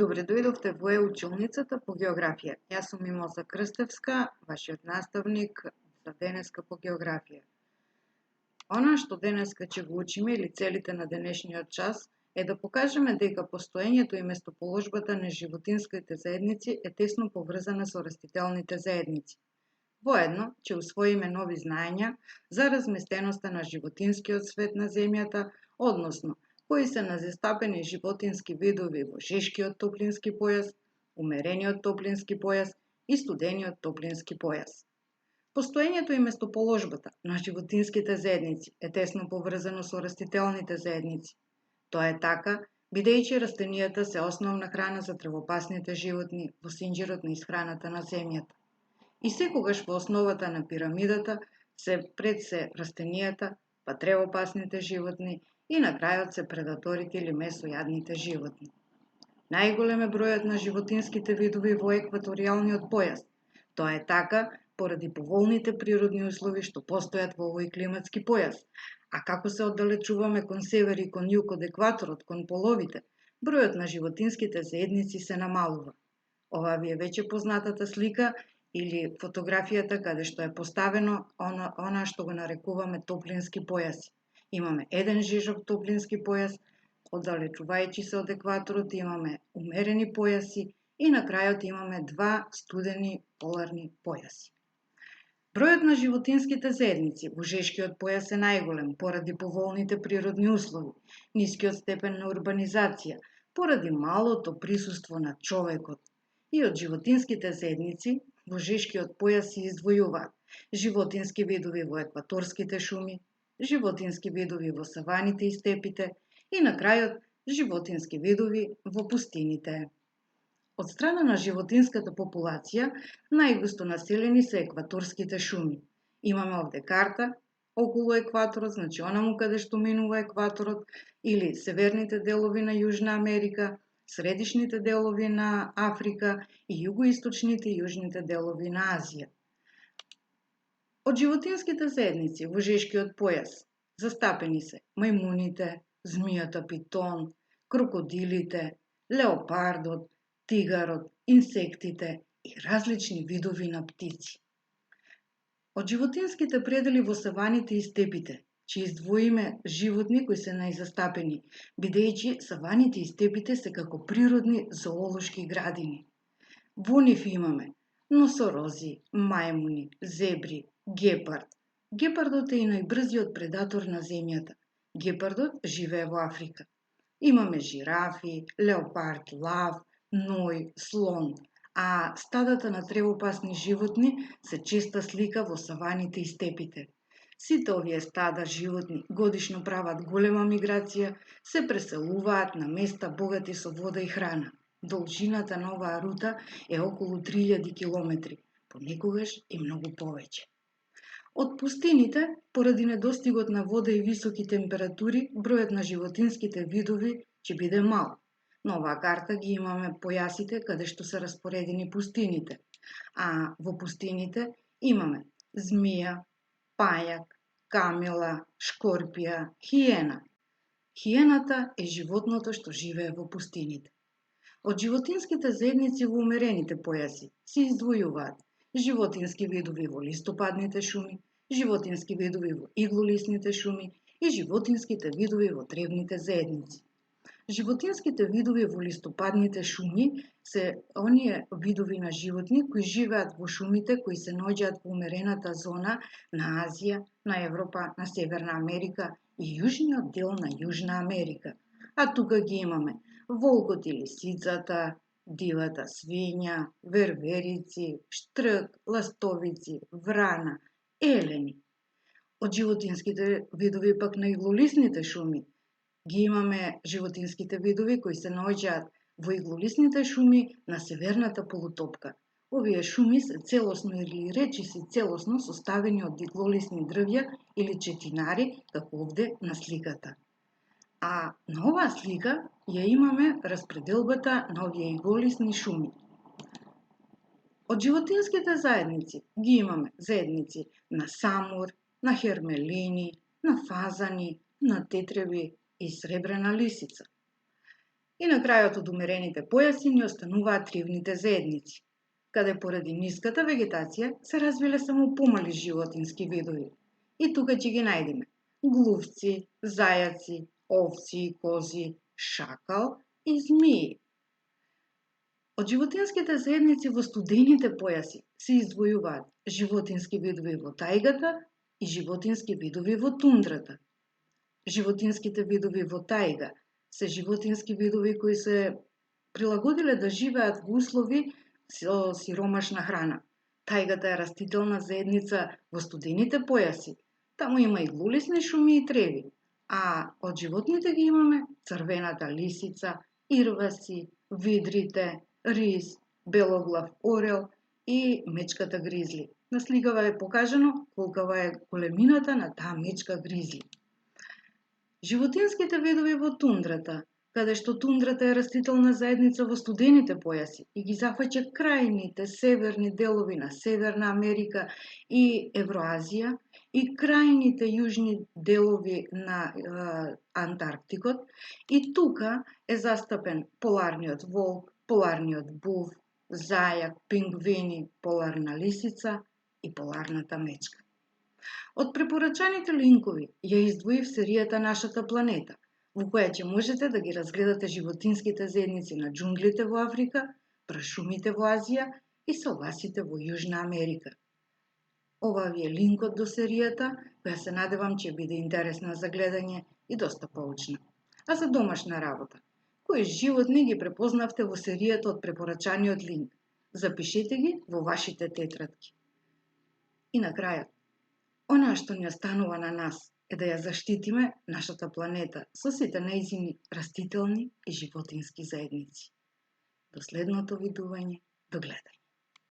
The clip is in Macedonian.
Добре дојдовте во училницата по географија. Јас сум Мимоза Крстевска, вашиот наставник за денеска по географија. Она што денеска ќе го учиме или целите на денешниот час е да покажеме дека постоењето и местоположбата на животинските заедници е тесно поврзана со растителните заедници. Воедно ќе усвоиме нови знаења за разместеноста на животинскиот свет на земјата, односно кои се назастапени животински видови во жешкиот топлински појас, умерениот топлински појас и студениот топлински појас. Постоењето и местоположбата на животинските заедници е тесно поврзано со растителните заедници. Тоа е така, бидејќи растенијата се основна храна за тревопасните животни во синџирот на исхраната на земјата. И секогаш во основата на пирамидата пред се растенијата, па тревопасните животни и на крајот се предаторите или месојадните животни. Најголем е бројот на животинските видови во екваторијалниот појас. Тоа е така поради поволните природни услови што постојат во овој климатски појас, а како се оддалечуваме кон север и кон југ од екваторот, кон половите, бројот на животинските заедници се намалува. Ова ви е веќе познатата слика или фотографијата каде што е поставено она што го нарекуваме топлински појаси. Имаме еден жежок топлински појас, оддалечувајќи се од екваторот имаме умерени појаси и на крајот имаме два студени поларни појаси. Бројот на животинските заедници во жешкиот појас е најголем поради поволните природни услови, нискиот степен на урбанизација, поради малото присуство на човекот. И од животинските заедници во жешкиот појас се издвојуваат животински видови во екваторските шуми, животински видови во саваните и степите и на крајот животински видови во пустините. Од страна на животинската популација, најгусто населени се екваторските шуми. Имаме овде карта околу екваторот, значи онаму каде што минува екваторот, или северните делови на Јужна Америка, средишните делови на Африка и југоисточните и јужните делови на Азија. Од животинските заедници во жешкиот појас застапени се мајмуните, змијата питон, крокодилите, леопардот, тигарот, инсектите и различни видови на птици. Од животинските предели во саваните и степите ќе издвоиме животни кои се најзастапени, бидејќи саваните и степите се како природни зоолошки градини. Во нив имаме носорози, мајмуни, зебри, гепард. Гепардот е и најбрзиот предатор на земјата. Гепардот живее во Африка. Имаме жирафи, леопард, лав, ној, слон, а стадата на тревопасни животни се честа слика во саваните и степите. Сите овие стада животни годишно прават голема миграција, се преселуваат на места богати со вода и храна. Должината на оваа рута е околу 3000 километри, понекогаш и многу повеќе. Од пустините, поради недостигот на вода и високи температури, бројот на животинските видови ќе биде мал. На оваа карта ги имаме појасите каде што се распоредени пустините, а во пустините имаме змија, пајак, камела, шкорпија, хиена. Хиената е животното што живее во пустините. Од животинските заедници во умерените појаси се издвојуваат животински видови во листопадните шуми, животински видови во иглолисните шуми и животинските видови во тревните заедници. Животинските видови во листопадните шуми се оние видови на животни кои живеат во шумите кои се наоѓаат во умерената зона на Азија, на Европа, на Северна Америка и јужниот дел на Јужна Америка. А тука ги имаме волкот и лисицата, дивата свиња, верверици, штрк, ластовици, врана, елени. Од животинските видови пак на иглолисните шуми ги имаме животинските видови кои се наоѓаат во иглолисните шуми на северната полутопка. Овие шуми се целосно или речиси целосно составени од иглолисни дрвја или четинари, како овде на сликата. А на оваа слика ја имаме распределбата на овие иглолисни шуми. Од животинските заедници ги имаме заедници на самур, на хермелини, на фазани, на тетреби и сребрена лисица. И на крајот од умерените појаси ни остануваат тривните заедници, каде поради ниската вегетација се развиле само помали животински видови. И тука ќе ги најдеме глувци, зајаци, овци, кози, шакал и змии. Од животинските заедници во студените појаси се издвојуваат животински видови во тајгата и животински видови во тундрата. Животинските видови во тајга се животински видови кои се прилагодиле да живеат во услови со сиромашна храна. Тајгата е растителна заедница во студените појаси. Таму има и глулисни шуми и треви. А од животните ги имаме црвената лисица, ирваси, видрите, рис, белоглав орел и мечката гризли. На сликава е покажано колкава е големината на таа мечка гризли. Животинските видови во тундрата, каде што тундрата е растителна заедница во студените појаси и ги зафаќа крајните северни делови на Северна Америка и Евроазија и крајните јужни делови на Антарктикот, и тука е застапен поларниот волк, поларниот був, зајак, пингвини, поларна лисица и поларната мечка. Од препорачаните линкови ја издвоив серијата Нашата планета, во која ќе можете да ги разгледате животинските заедници на џунглите во Африка, прашумите во Азија и согласите во Јужна Америка. Ова ви е линкот до серијата, која се надевам ќе биде интересна за гледање и доста поучна. А за домашна работа, кои животни ги препознавте во серијата од препорачаниот линк? Запишете ги во вашите тетрадки. И на крајот, она што ни останува на нас е да ја заштитиме нашата планета со сите нејзини растителни и животински заедници. До следното видување, до гледање.